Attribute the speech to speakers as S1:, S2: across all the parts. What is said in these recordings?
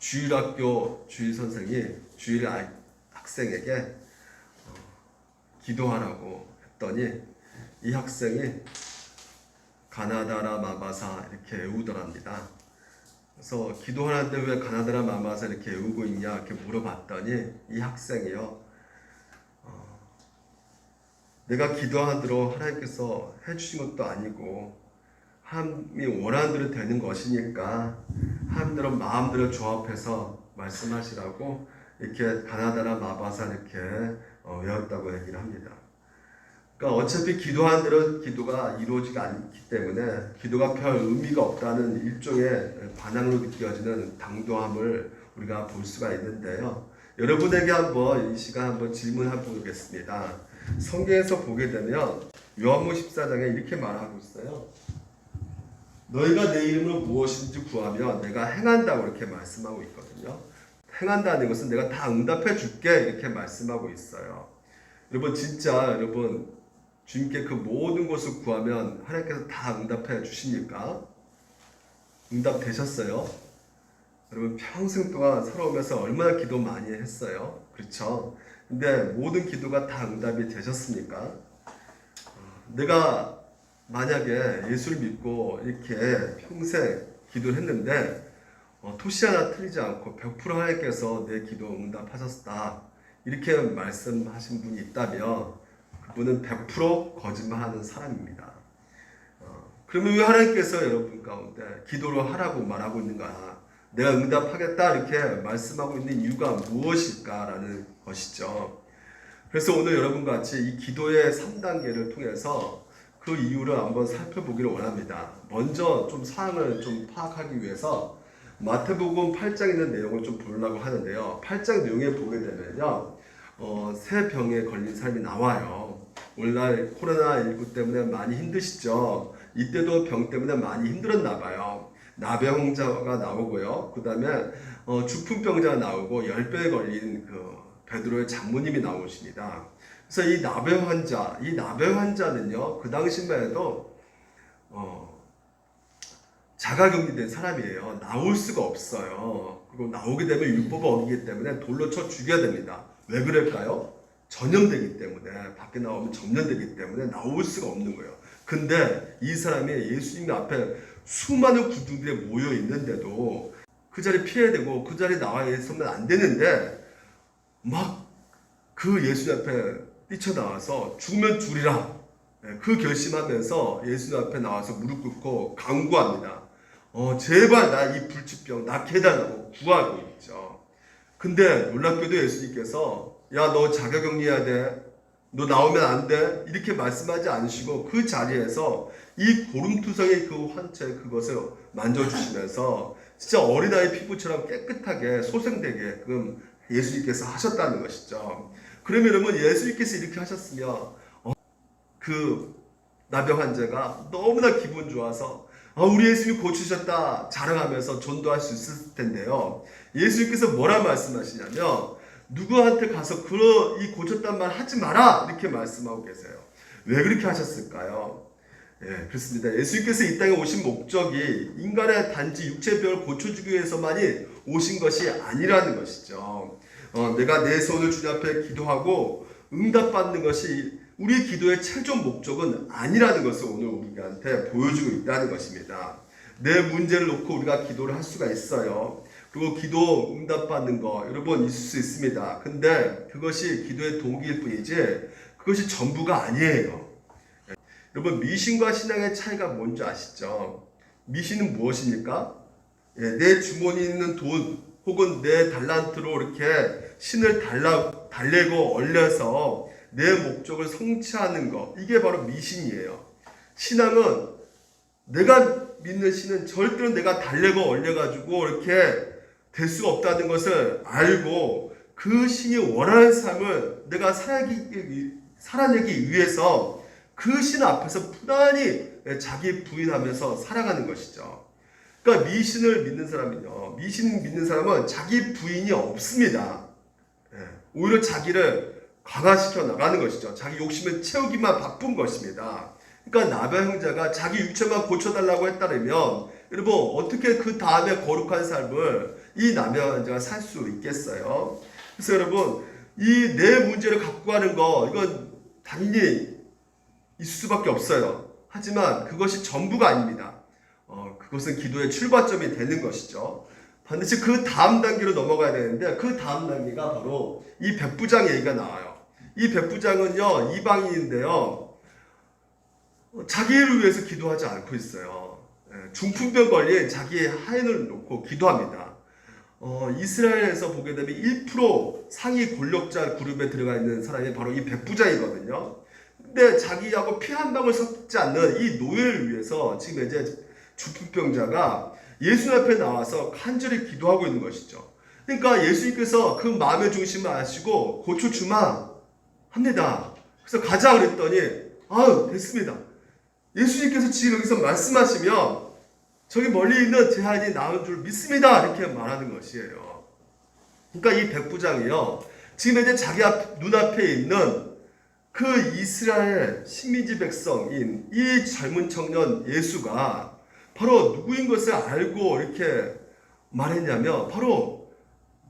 S1: 주일학교 주일선생이 주일 학생에게 기도하라고 했더니 이 학생이 가나다라 마바사 이렇게 외우더랍니다. 그래서 기도하는데 왜 가나다라 마바사 이렇게 외우고 있냐 이렇게 물어봤더니 이 학생이요, 내가 기도하는 대로 하나님께서 해주신 것도 아니고 하나님이 원하는 대로 되는 것이니까 하나님대로 마음대로 조합해서 말씀하시라고 이렇게 가나다라 마바사 이렇게 외웠다고 얘기를 합니다. 그러니까 어차피 기도하는 대로 기도가 이루어지지 않기 때문에 기도가 별 의미가 없다는 일종의 반항으로 느껴지는 당도함을 우리가 볼 수가 있는데요. 여러분에게 한번 이 시간 한번 질문해 보겠습니다. 성경에서 보게 되면 요한복음 14장에 이렇게 말하고 있어요. 너희가 내 이름으로 무엇인지 구하면 내가 행한다고 이렇게 말씀하고 있거든요. 행한다는 것은 내가 다 응답해 줄게 이렇게 말씀하고 있어요. 여러분 진짜 여러분 주님께 그 모든 것을 구하면 하나님께서 다 응답해 주십니까? 응답되셨어요? 여러분 평생 동안 살아오면서 얼마나 기도 많이 했어요? 그렇죠? 근데 모든 기도가 다 응답이 되셨습니까? 내가 만약에 예수를 믿고 이렇게 평생 기도를 했는데 토시 하나 틀리지 않고 100% 하나님께서 내 기도 응답하셨다 이렇게 말씀하신 분이 있다면 그분은 100% 거짓말하는 사람입니다. 그러면 왜 하나님께서 여러분 가운데 기도를 하라고 말하고 있는가? 내가 응답하겠다 이렇게 말씀하고 있는 이유가 무엇일까라는 것이죠. 그래서 오늘 여러분과 같이 이 기도의 3단계를 통해서 그 이유를 한번 살펴보기를 원합니다. 먼저 좀 사항을 좀 파악하기 위해서 마태복음 8장에 있는 내용을 좀 보려고 하는데요. 8장 내용에 보게 되면요, 새 병에 걸린 사람이 나와요. 오늘날 코로나19 때문에 많이 힘드시죠? 이때도 병 때문에 많이 힘들었나 봐요. 나병자가 나오고요. 그 다음에 중풍병자가 나오고 열병에 걸린 그 베드로의 장모님이 나오십니다. 그래서 이 나병 환자는요, 그 당시만 해도 자가격리된 사람이에요. 나올 수가 없어요. 그리고 나오게 되면 율법을 어기기 때문에 돌로 쳐 죽여야 됩니다. 왜 그럴까요? 전염되기 때문에, 밖에 나오면 전염되기 때문에 나올 수가 없는 거예요. 근데 이 사람이 예수님 앞에 수많은 군중들이 모여 있는데도 그 자리 피해야 되고 그 자리 나와 있으면 안 되는데 막 그 예수님 앞에 뛰쳐나와서 죽으면 죽으리라 그 결심하면서 예수님 앞에 나와서 무릎 꿇고 간구합니다. 제발 나 이 불치병 낫게 해달라고 구하고 있죠. 근데 놀랍게도 예수님께서 야, 너 자가격리해야 돼, 너 나오면 안 돼 이렇게 말씀하지 않으시고 그 자리에서 이 고름투성의 그 환체 그것을 만져주시면서 진짜 어린아이 피부처럼 깨끗하게 소생되게끔 예수님께서 하셨다는 것이죠. 그러면 여러분 예수님께서 이렇게 하셨으면 그 나병 환자가 너무나 기분 좋아서 우리 예수님이 고치셨다 자랑하면서 전도할 수 있을 텐데요. 예수님께서 뭐라 말씀하시냐면 누구한테 가서 이 고쳤단 말 하지 마라 이렇게 말씀하고 계세요. 왜 그렇게 하셨을까요? 예, 그렇습니다. 예수님께서 이 땅에 오신 목적이 인간의 단지 육체병을 고쳐주기 위해서만이 오신 것이 아니라는 것이죠. 내가 내 손을 주님 앞에 기도하고 응답받는 것이 우리 기도의 최종 목적은 아니라는 것을 오늘 우리한테 보여주고 있다는 것입니다. 내 문제를 놓고 우리가 기도를 할 수가 있어요. 그리고 기도 응답받는 거 여러분 있을 수 있습니다. 근데 그것이 기도의 동기일 뿐이지 그것이 전부가 아니에요. 여러분 미신과 신앙의 차이가 뭔지 아시죠? 미신은 무엇입니까? 내 주머니에 있는 돈 혹은 내 달란트로 이렇게 신을 달래고 얼려서 내 목적을 성취하는 것, 이게 바로 미신이에요. 신앙은 내가 믿는 신은 절대로 내가 달래고 얼려가지고 이렇게 될 수가 없다는 것을 알고 그 신이 원하는 삶을 내가 살아내기 위해서 그 신 앞에서 부단히 자기 부인하면서 살아가는 것이죠. 그러니까 미신을 믿는 사람은요, 미신 믿는 사람은 자기 부인이 없습니다. 오히려 자기를 강화시켜 나가는 것이죠. 자기 욕심을 채우기만 바쁜 것입니다. 그러니까 나병 형제가 자기 육체만 고쳐달라고 했다면 여러분 어떻게 그 다음에 거룩한 삶을 이 남녀가 살 수 있겠어요? 그래서 여러분, 이 내 문제를 갖고 가는 거, 이건 당연히 있을 수밖에 없어요. 하지만 그것이 전부가 아닙니다. 그것은 기도의 출발점이 되는 것이죠. 반드시 그 다음 단계로 넘어가야 되는데, 그 다음 단계가 바로 이 백부장 얘기가 나와요. 이 백부장은요, 이방인인데요, 자기를 위해서 기도하지 않고 있어요. 중풍병 걸린 자기의 하인을 놓고 기도합니다. 이스라엘에서 보게 되면 1% 상위 권력자 그룹에 들어가 있는 사람이 바로 이 백부장이거든요. 근데 자기하고 피 한 방울 섞지 않는 이 노예를 위해서 지금 이제 중풍병자가 예수 앞에 나와서 간절히 기도하고 있는 것이죠. 그러니까 예수님께서 그 마음의 중심을 아시고 고쳐주마 합니다. 그래서 가자 그랬더니 됐습니다. 예수님께서 지금 여기서 말씀하시면 저기 멀리 있는 제 하인이 나온 줄 믿습니다. 이렇게 말하는 것이에요. 그러니까 이 백부장이요, 지금 이제 자기 눈앞에 있는 그 이스라엘 식민지 백성인 이 젊은 청년 예수가 바로 누구인 것을 알고 이렇게 말했냐면 바로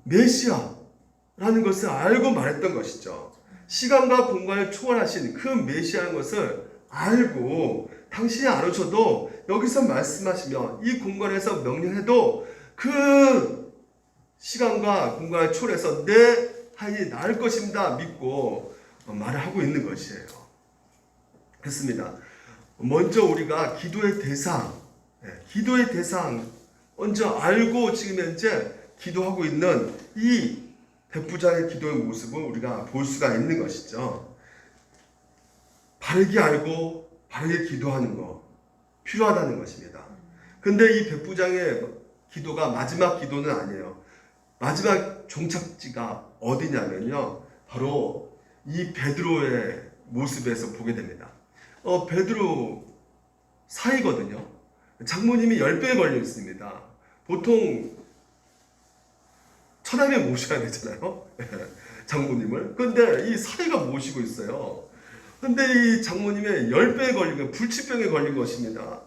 S1: 메시아라는 것을 알고 말했던 것이죠. 시간과 공간을 초월하신 그 메시아라는 것을 알고 당신이 안 오셔도 여기서 말씀하시면 이 공간에서 명령해도 그 시간과 공간을 초월해서 내 하인이 나을 것입니다 믿고 말을 하고 있는 것이에요. 그렇습니다. 먼저 우리가 기도의 대상 먼저 알고 지금 현재 기도하고 있는 이 백부장의 기도의 모습을 우리가 볼 수가 있는 것이죠. 바르게 알고 바르게 기도하는 거 필요하다는 것입니다. 근데 이 백부장의 기도가 마지막 기도는 아니에요. 마지막 종착지가 어디냐면요, 바로 이 베드로의 모습에서 보게 됩니다. 베드로 사이거든요. 장모님이 10배에 걸려 있습니다. 보통 처남에 모셔야 되잖아요. 장모님을. 근데 이 사이가 모시고 있어요. 근데 이 장모님의 10배에 걸린, 불치병에 걸린 것입니다.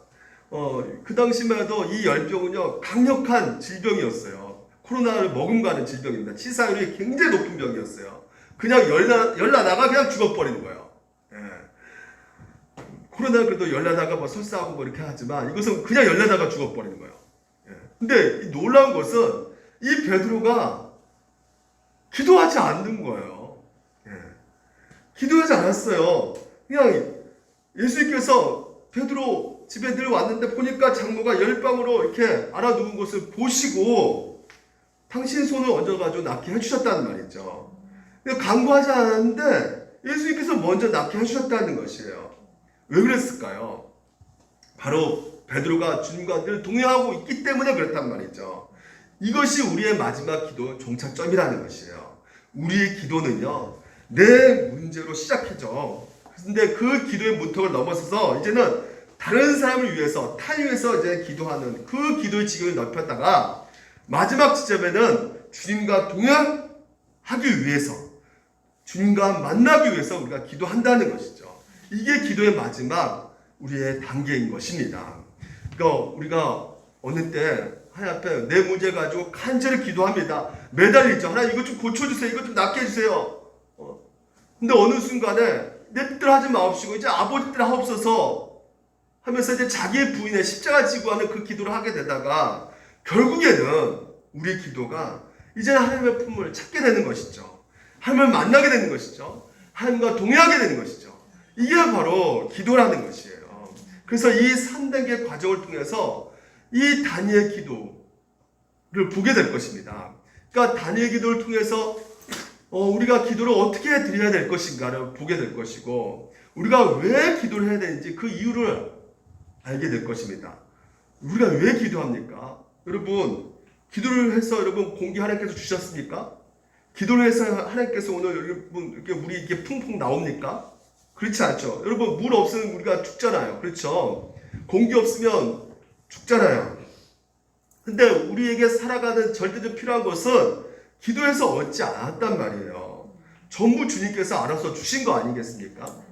S1: 그 당시만 해도 이 열병은요, 강력한 질병이었어요. 코로나를 머금가는 질병입니다. 치사율이 굉장히 높은 병이었어요. 그냥 열나다가 그냥 죽어버리는 거예요. 코로나는 그래도 열나다가 뭐 설사하고 뭐 이렇게 하지만 이것은 그냥 열나다가 죽어버리는 거예요. 근데 놀라운 것은 이 베드로가 기도하지 않는 거예요. 기도하지 않았어요. 그냥 예수님께서 베드로 집에 늘 왔는데 보니까 장모가 열방으로 이렇게 알아누운 것을 보시고 당신 손을 얹어가지고 낫게 해주셨다는 말이죠. 간구하지 않았는데 예수님께서 먼저 낫게 해주셨다는 것이에요. 왜 그랬을까요? 바로 베드로가 주님과 늘 동행하고 있기 때문에 그렇단 말이죠. 이것이 우리의 마지막 기도 종착점이라는 것이에요. 우리의 기도는요, 내 문제로 시작해죠. 근데 그 기도의 문턱을 넘어서서 이제는 다른 사람을 위해서, 타인을 위해서 이제 기도하는 그 기도의 지경을 넓혔다가 마지막 지점에는 주님과 동행하기 위해서, 주님과 만나기 위해서 우리가 기도한다는 것이죠. 이게 기도의 마지막 우리의 단계인 것입니다. 그러니까 우리가 어느 때 하나님 앞에 내 문제 가지고 간절히 기도합니다. 매달리죠. 하나님 이것 좀 고쳐주세요. 이것 좀 낫게 해주세요. 근데 어느 순간에 내 뜻대로 하지 마옵시고 이제 아버지 뜻대로 하옵소서 하면서 이제 자기의 부인의 십자가 지고 하는 그 기도를 하게 되다가 결국에는 우리 기도가 이제는 하나님의 품을 찾게 되는 것이죠. 하나님을 만나게 되는 것이죠. 하나님과 동행하게 되는 것이죠. 이게 바로 기도라는 것이에요. 그래서 이 3단계 과정을 통해서 이 다니엘 기도를 보게 될 것입니다. 그러니까 다니엘 기도를 통해서 우리가 기도를 어떻게 드려야 될 것인가를 보게 될 것이고, 우리가 왜 기도를 해야 되는지 그 이유를 알게 될 것입니다. 우리가 왜 기도합니까? 여러분, 기도를 해서 여러분 공기 하나님께서 주셨습니까? 기도를 해서 하나님께서 오늘 여러분 이렇게 물이 이렇게 풍풍 나옵니까? 그렇지 않죠. 여러분, 물 없으면 우리가 죽잖아요. 그렇죠? 공기 없으면 죽잖아요. 근데 우리에게 살아가는 절대적으로 필요한 것은 기도해서 얻지 않았단 말이에요. 전부 주님께서 알아서 주신 거 아니겠습니까?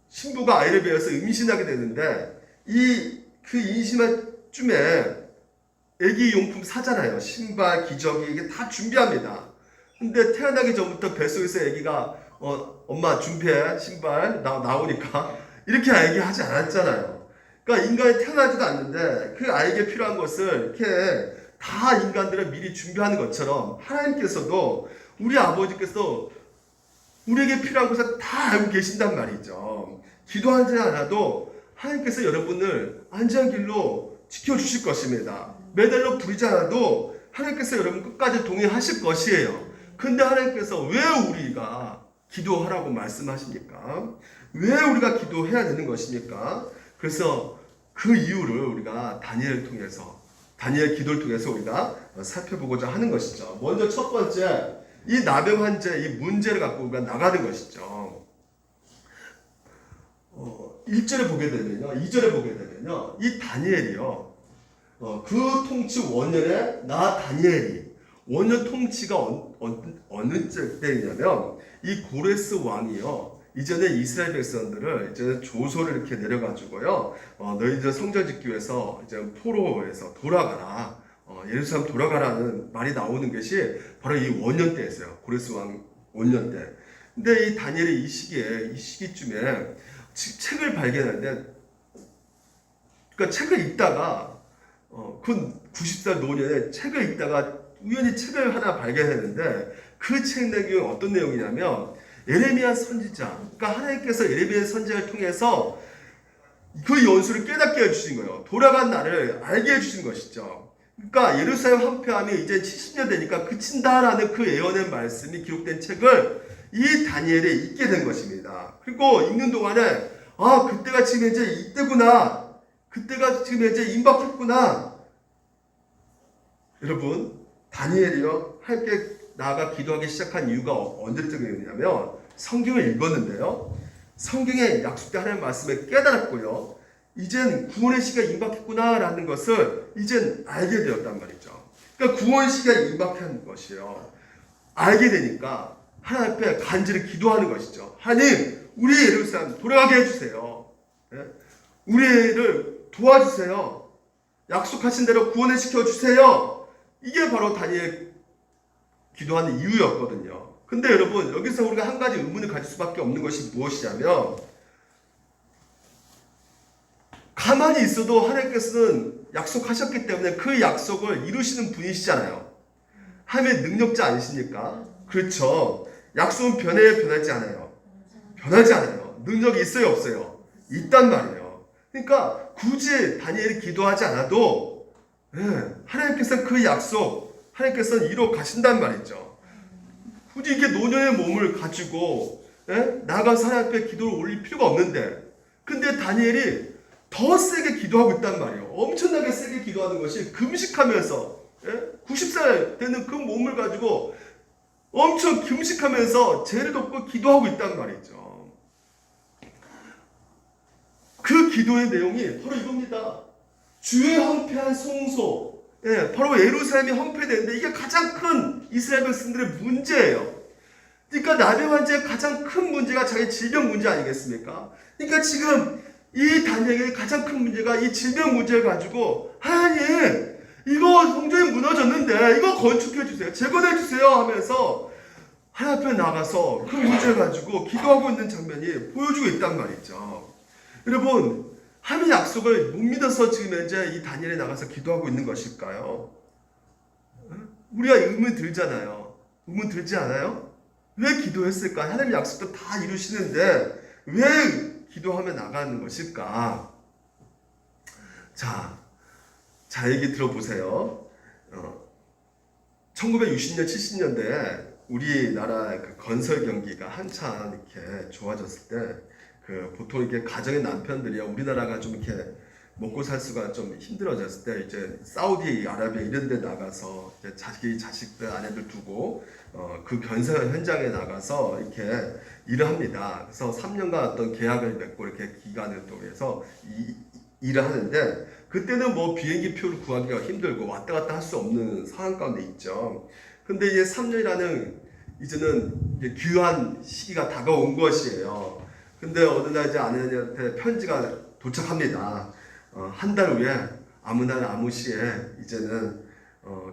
S1: 신부가 아이를 배워서 임신하게 되는데 그 임신할 쯤에 애기 용품 사잖아요. 신발, 기저귀 이게 다 준비합니다. 근데 태어나기 전부터 뱃속에서 애기가 엄마 준비해 신발 나오니까 이렇게 얘기하지 않았잖아요. 그러니까 인간이 태어나지도 않는데 그 아이에게 필요한 것을 이렇게 다 인간들은 미리 준비하는 것처럼 하나님께서도 우리 아버지께서 우리에게 필요한 것을 다 알고 계신단 말이죠. 기도하지 않아도 하나님께서 여러분을 안전한 길로 지켜주실 것입니다. 매달려 부리지 않아도 하나님께서 여러분 끝까지 동행하실 것이에요. 근데 하나님께서 왜 우리가 기도하라고 말씀하십니까? 왜 우리가 기도해야 되는 것입니까? 그래서 그 이유를 우리가 다니엘 기도를 통해서 우리가 살펴보고자 하는 것이죠. 먼저 첫 번째, 이 나병 환자의 이 문제를 갖고 우리가 나가는 것이죠. 1절에 보게 되면요, 2절에 보게 되면요, 이 다니엘이요, 그 통치 원년에 나 다니엘이 원년 통치가 어느 때이냐면 이 고레스 왕이요, 이전에 이스라엘 백성들을 이제 조소를 이렇게 내려가지고요, 너희들 성전 짓기 위해서 이제 포로에서 돌아가라, 예루살렘 돌아가라는 말이 나오는 것이 바로 이 원년 때였어요. 고레스 왕 원년 때. 근데 이 다니엘이 이 시기쯤에 책을 발견하는데, 그러니까 책을 읽다가 그 90살 노년에 책을 읽다가 우연히 책을 하나 발견했는데 그 책 내용이 어떤 내용이냐면 예레미야 선지자, 그러니까 하나님께서 예레미야 선지자를 통해서 그 연수를 깨닫게 해주신 거예요. 돌아간 날을 알게 해주신 것이죠. 그러니까 예루살렘 황폐함이 이제 70년 되니까 그친다라는 그 예언의 말씀이 기록된 책을 이 다니엘이 읽게 된 것입니다. 그리고 읽는 동안에 그때가 지금 이제 이때구나, 그때가 지금 이제 임박했구나. 여러분, 다니엘이요 함께 나아가 기도하기 시작한 이유가 언제쯤이었냐면 성경을 읽었는데요, 성경에 약속된 하나님의 말씀을 깨달았고요, 이젠 구원의 시기가 임박했구나라는 것을 이젠 알게 되었단 말이죠. 그러니까 구원 시기가 임박한 것이에요. 알게 되니까 하나님 앞에 간절히 기도하는 것이죠. 하나님, 우리 예루살렘 돌아가게 해주세요. 우리를 도와주세요. 약속하신 대로 구원을 시켜주세요. 이게 바로 다니엘 기도하는 이유였거든요. 근데 여러분, 여기서 우리가 한 가지 의문을 가질 수밖에 없는 것이 무엇이냐면, 가만히 있어도 하나님께서는 약속하셨기 때문에 그 약속을 이루시는 분이시잖아요. 하나님의 능력자 아니십니까? 그렇죠. 약속은 변하지 않아요. 변하지 않아요. 능력이 있어요, 없어요? 있단 말이에요. 그러니까 굳이 다니엘이 기도하지 않아도 하나님께서 그 약속, 하나님께서는 이루어 가신단 말이죠. 굳이 이렇게 노년의 몸을 가지고 나가서 하나님 앞에 기도를 올릴 필요가 없는데, 근데 다니엘이 더 세게 기도하고 있단 말이에요. 엄청나게 세게 기도하는 것이 금식하면서 90살 되는 그 몸을 가지고 엄청 금식하면서 죄를 덮고 기도하고 있단 말이죠. 그 기도의 내용이 바로 이겁니다. 주의 황폐한 성소, 바로 예루살렘이 황폐되는데 이게 가장 큰 이스라엘 백성들의 문제예요. 그러니까 나병 환자의 가장 큰 문제가 자기 질병 문제 아니겠습니까? 그러니까 지금 이 다니엘의 가장 큰 문제가 이 질병 문제를 가지고, 하나님, 이거 성전이 무너졌는데 이거 건축해 주세요, 재건해 주세요 하면서 하나님 앞에 나가서 그 문제를 가지고 기도하고 있는 장면이 보여주고 있단 말이죠. 여러분, 하나님의 약속을 못 믿어서 지금 이제 이 다니엘에 나가서 기도하고 있는 것일까요? 우리가 의문 들잖아요. 의문 들지 않아요? 왜 기도했을까? 하나님의 약속도 다 이루시는데 왜 기도하며 나가는 것일까? 자, 얘기 들어보세요. 1960년, 70년대에 우리나라 그 건설 경기가 한참 이렇게 좋아졌을 때, 보통 이렇게 가정의 남편들이요, 우리나라가 좀 이렇게 먹고 살 수가 좀 힘들어졌을 때, 이제 사우디 아라비아 이런 데 나가서 이제 자식들, 아내들 두고, 그 건설 현장에 나가서 이렇게 일을 합니다. 그래서 3년간 어떤 계약을 맺고 이렇게 기간을 또 해서 일을 하는데, 그때는 뭐 비행기 표를 구하기가 힘들고 왔다 갔다 할 수 없는 상황 가운데 있죠. 근데 이제 3년이라는 이제는 이제 귀한 시기가 다가온 것이에요. 근데 어느 날 이제 아내한테 편지가 도착합니다. 한 달 후에 아무 날 아무 시에 이제는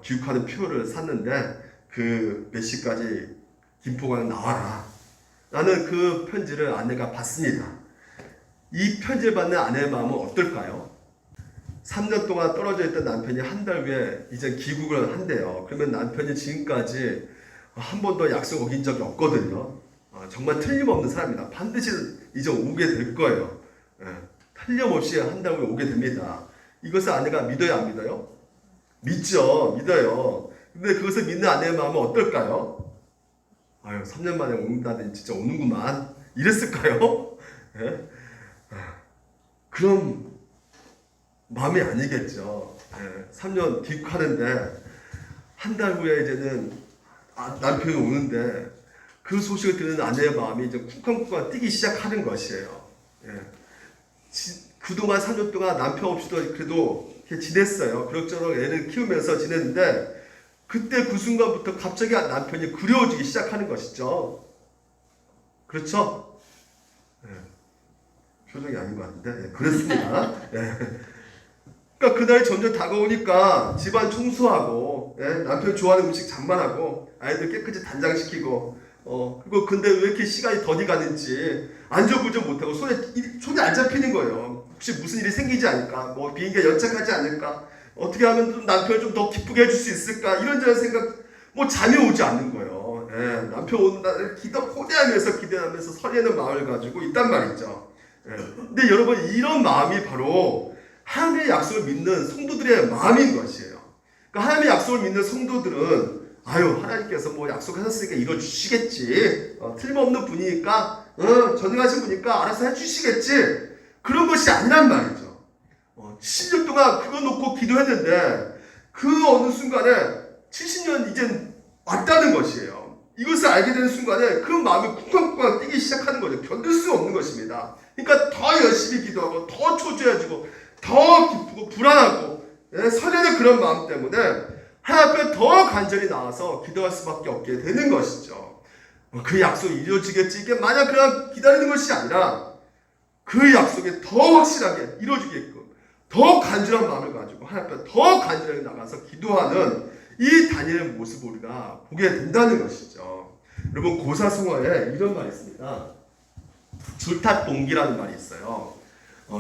S1: 귀국하는 표를 샀는데 그 몇 시까지 김포공항 나와라. 나는 그 편지를 아내가 받습니다. 이 편지를 받는 아내의 마음은 어떨까요? 3년 동안 떨어져 있던 남편이 한 달 후에 이제 귀국을 한대요. 그러면 남편이 지금까지 한 번도 약속 어긴 적이 없거든요. 정말 틀림없는 사람이다. 반드시 이제 오게 될 거예요. 예, 틀림없이 한 달 후에 오게 됩니다. 이것을 아내가 믿어야 안 믿어요? 믿죠. 믿어요. 근데 그것을 믿는 아내의 마음은 어떨까요? 아유, 3년 만에 온다더니 진짜 오는구만. 이랬을까요? 예? 그럼 마음이 아니겠죠. 예, 3년 귀국하는데 한 달 후에 이제는 남편이 오는데 그 소식을 듣는 아내의 마음이 이제 쿵쾅쿵쾅 뛰기 시작하는 것이에요. 예. 그동안 3년 동안 남편 없이도 그래도 이렇게 지냈어요. 그럭저럭 애를 키우면서 지냈는데 그때 그 순간부터 갑자기 남편이 그리워지기 시작하는 것이죠. 그렇죠? 예. 표정이 아닌 것 같은데 예, 그렇습니다. 예. 그러니까 그날이 점점 다가오니까 집안 청소하고 예? 남편 좋아하는 음식 장만하고 아이들 깨끗이 단장시키고 그리고 근데 왜 이렇게 시간이 더디 가는지 안절부절 못하고 손이 안 잡히는 거예요. 혹시 무슨 일이 생기지 않을까? 뭐 비행기가 연착하지 않을까? 어떻게 하면 좀 남편을 좀 더 기쁘게 해줄 수 있을까? 이런저런 생각, 뭐 잠이 오지 않는 거예요. 예, 남편 오는 날을 호대하면서 기대하면서 설레는 마음을 가지고 있단 말이죠. 예. 근데 여러분 이런 마음이 바로 하나님의 약속을 믿는 성도들의 마음인 것이에요. 그러니까 하나님의 약속을 믿는 성도들은 아유 하나님께서 뭐 약속하셨으니까 이뤄주시겠지. 틀림없는 분이니까 전능하신 분이니까 알아서 해주시겠지. 그런 것이 아니란 말이죠. 70년 동안 그거 놓고 기도했는데 그 어느 순간에 70년 이젠 왔다는 것이에요. 이것을 알게 되는 순간에 그 마음이 쿵쾅쿵쾅 뛰기 시작하는 거죠. 견딜 수 없는 것입니다. 그러니까 더 열심히 기도하고 더 초조해지고 더 기쁘고 불안하고 설레는 그런 마음 때문에 하나님 앞에 더 간절히 나와서 기도할 수밖에 없게 되는 것이죠. 그 약속이 이루어지겠지 이게 마냥 그냥 기다리는 것이 아니라 그 약속이 더 확실하게 이루어지게끔 더 간절한 마음을 가지고 하나님 앞에 더 간절하게 나가서 기도하는 이 다니엘의 모습을 우리가 보게 된다는 것이죠. 여러분 고사성어에 이런 말이 있습니다. 줄탓동기라는 말이 있어요.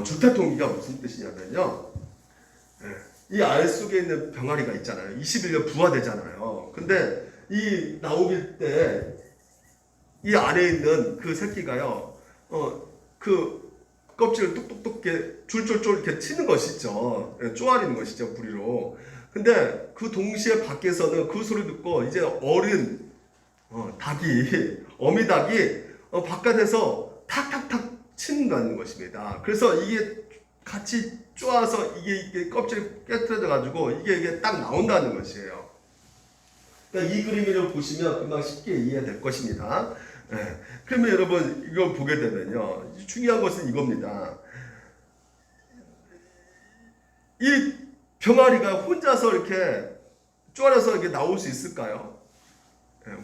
S1: 줄탓동기가 무슨 뜻이냐면요. 이 알 속에 있는 병아리가 있잖아요. 21년 부화되잖아요. 근데 이 나오길 때 이 안에 있는 그 새끼가요. 그 껍질을 뚝뚝뚝 이렇게 줄줄줄 이렇게 치는 것이죠. 쪼아리는 것이죠. 부리로. 근데 그 동시에 밖에서는 그 소리 듣고 이제 어린 닭이 어미닭이 바깥에서 탁탁탁 친다는 것입니다. 그래서 이게 같이 쪼아서 이게 껍질이 깨트려져 가지고 이게 딱 나온다는 것이에요. 그러니까 이 그림을 보시면 금방 쉽게 이해될 것입니다. 그러면 여러분 이걸 보게 되면요, 중요한 것은 이겁니다. 이 병아리가 혼자서 이렇게 쪼아려서 이렇게 나올 수 있을까요?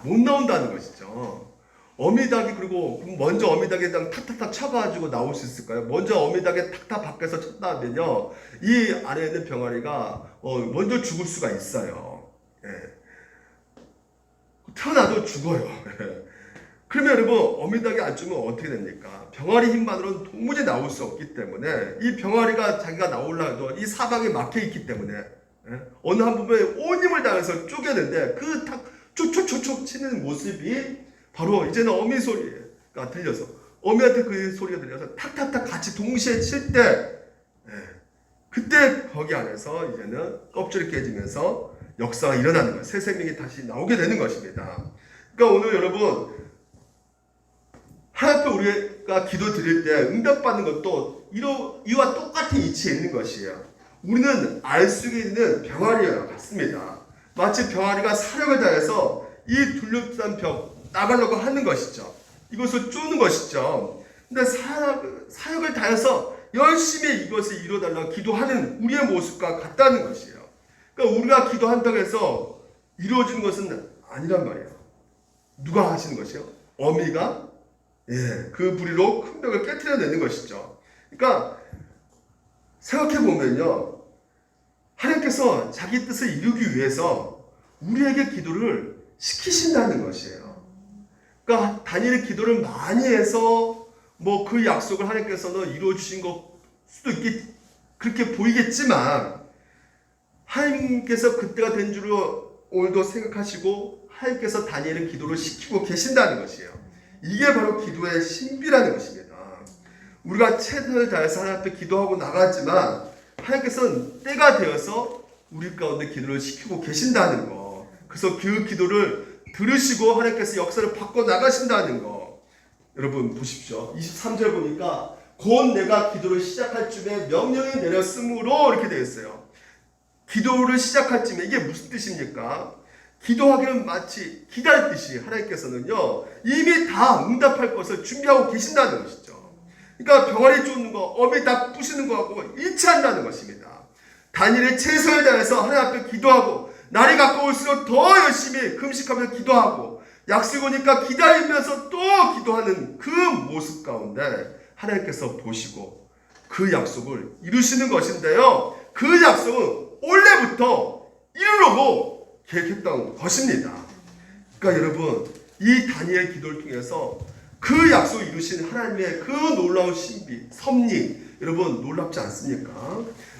S1: 못 나온다는 것이죠. 어미닭이 그리고 먼저 어미닭에 탁탁탁 쳐가지고 나올 수 있을까요? 먼저 어미닭에 탁탁 밖에서 쳤다면요, 이 안에 있는 병아리가 먼저 죽을 수가 있어요. 태어나도 죽어요. 그러면 여러분 어미닭이 안 죽으면 어떻게 됩니까? 병아리 힘만으로는 도무지 나올 수 없기 때문에 이 병아리가 자기가 나오려고 해도 이 사방에 막혀 있기 때문에 어느 한 부분에 온 힘을 다해서 쪼개는데 그 탁 촉촉촉촉 치는 모습이 바로 이제는 어미 소리가 들려서 어미한테 그 소리가 들려서 탁탁탁 같이 동시에 칠 때 그때 거기 안에서 이제는 껍질이 깨지면서 역사가 일어나는 거예요. 새 생명이 다시 나오게 되는 것입니다. 그러니까 오늘 여러분 하나님 앞에 우리가 기도 드릴 때 응답받는 것도 이와 똑같은 이치에 있는 것이에요. 우리는 알 속에 있는 병아리와 같습니다. 마치 병아리가 사력을 다해서 이 둘러싼 벽 나가려고 하는 것이죠. 이것을 쪼는 것이죠. 근데 사역을 다해서 열심히 이것을 이루어달라고 기도하는 우리의 모습과 같다는 것이에요. 그러니까 우리가 기도한다고 해서 이루어지는 것은 아니란 말이에요. 누가 하시는 것이요? 어미가 그 부리로 큰 벽을 깨트려내는 것이죠. 그러니까 생각해 보면요, 하나님께서 자기 뜻을 이루기 위해서 우리에게 기도를 시키신다는 것이에요. 그러니까 다니엘의 기도를 많이 해서 뭐 그 약속을 하나님께서는 이루어 주신 것 수도 그렇게 보이겠지만, 하나님께서 그때가 된 줄로 오늘도 생각하시고 하나님께서 다니엘의 기도를 시키고 계신다는 것이에요. 이게 바로 기도의 신비라는 것입니다. 우리가 최선을 다해서 하나님 앞에 기도하고 나가지만 하나님께서는 때가 되어서 우리 가운데 기도를 시키고 계신다는 거, 그래서 그 기도를 들으시고 하나님께서 역사를 바꿔 나가신다는 거. 여러분 보십시오. 23절 보니까 곧 내가 기도를 시작할 쯤에 명령이 내렸으므로 이렇게 되어 있어요. 기도를 시작할 쯤에, 이게 무슨 뜻입니까? 기도하기는 마치 기다렸듯이 하나님께서는요 이미 다 응답할 것을 준비하고 계신다는 것이죠. 그러니까 병아리 쫓는 거, 어미 닭 부시는 거하고 일치한다는 것입니다. 다니엘이 최선을 다해서 하나님 앞에 기도하고 날이 가까울수록 더 열심히 금식하면서 기도하고 약속 오니까 기다리면서 또 기도하는 그 모습 가운데 하나님께서 보시고 그 약속을 이루시는 것인데요, 그 약속은 원래부터 이루려고 계획했던 것입니다. 그러니까 여러분, 이 다니엘 기도를 통해서 그 약속을 이루신 하나님의 그 놀라운 신비, 섭리, 여러분 놀랍지 않습니까?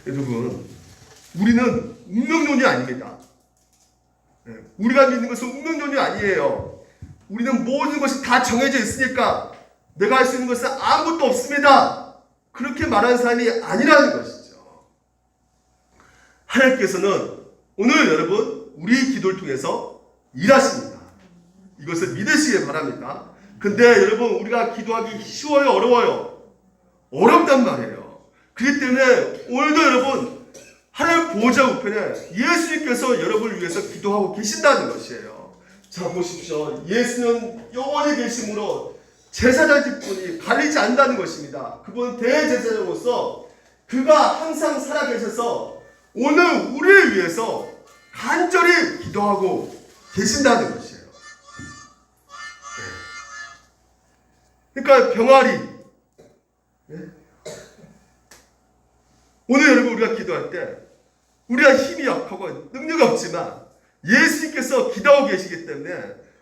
S1: 여러분, 우리는 운명론이 아닙니다. 우리가 믿는 것은 운명론이 아니에요. 우리는 모든 것이 다 정해져 있으니까 내가 할 수 있는 것은 아무것도 없습니다, 그렇게 말하는 사람이 아니라는 것이죠. 하나님께서는 오늘 여러분 우리 기도를 통해서 일하십니다. 이것을 믿으시길 바랍니다. 근데 여러분, 우리가 기도하기 쉬워요, 어려워요? 어렵단 말이에요. 그렇기 때문에 오늘도 여러분 하나님 보호자 우편에 예수님께서 여러분을 위해서 기도하고 계신다는 것이에요. 자 보십시오. 예수는 영원히 계심으로 제사장직분이 가리지 않는다는 것입니다. 그분은 대제사장으로서 그가 항상 살아계셔서 오늘 우리를 위해서 간절히 기도하고 계신다는 것이에요. 그러니까 병아리, 오늘 여러분 우리가 기도할 때 우리가 힘이 약하고 능력이 없지만 예수님께서 기도하고 계시기 때문에